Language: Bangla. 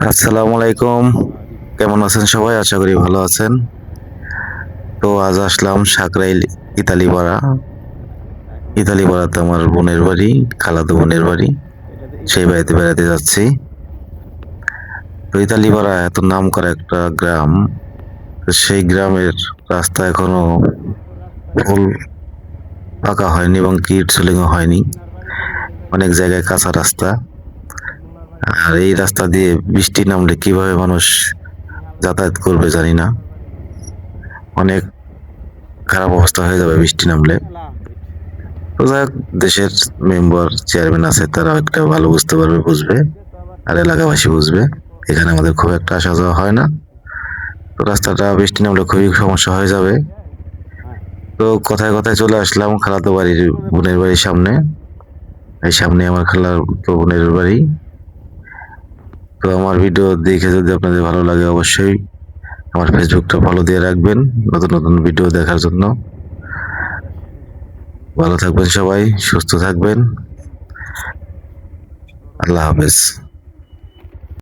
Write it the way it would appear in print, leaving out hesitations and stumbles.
আসসালামু আলাইকুম। কেমন আছেন সবাই? আশা করি ভালো আছেন। তো আজ আসলাম সাকরাইল ইতালিপাড়া। ইতালিপাড়াতে আমার বোনের বাড়ি, খালাতো বোনের বাড়ি। সেই বাড়িতে বেড়াতে যাচ্ছি। তো ইতালিপাড়া এত নামকরা একটা গ্রাম। তো সেই গ্রামের রাস্তা এখনো ফুল পাকা হয়নি এবং কিট সোলিংও হয়নি। অনেক জায়গায় কাঁচা রাস্তা। আর এই রাস্তা দিয়ে বৃষ্টি নামলে কিভাবে মানুষ যাতায়াত করবে জানি না। অনেক খারাপ অবস্থা হয়ে যাবে বৃষ্টি নামলে। তো যাই হোক, দেশের মেম্বার চেয়ারম্যান আছে, তারা একটা ভালো বুঝতে পারবে, বুঝবে, আর এলাকাবাসী বুঝবে। এখানে আমাদের খুব একটা আসা যাওয়া হয় না। তো রাস্তাটা বৃষ্টি নামলে খুবই সমস্যা হয়ে যাবে। তো কথায় কথায় চলে আসলাম খালাতো বাড়ির বোনের বাড়ির সামনে। এই সামনে আমার খালার তো বোনের বাড়ি। তো আমার ভিডিও দেখে যদি আপনাদের ভালো লাগে, অবশ্যই আমার ফেসবুকটা ফলো দিয়ে রাখবেন নতুন নতুন ভিডিও দেখার জন্য। ভালো থাকবেন সবাই, সুস্থ থাকবেন। আল্লাহ হাফেজ।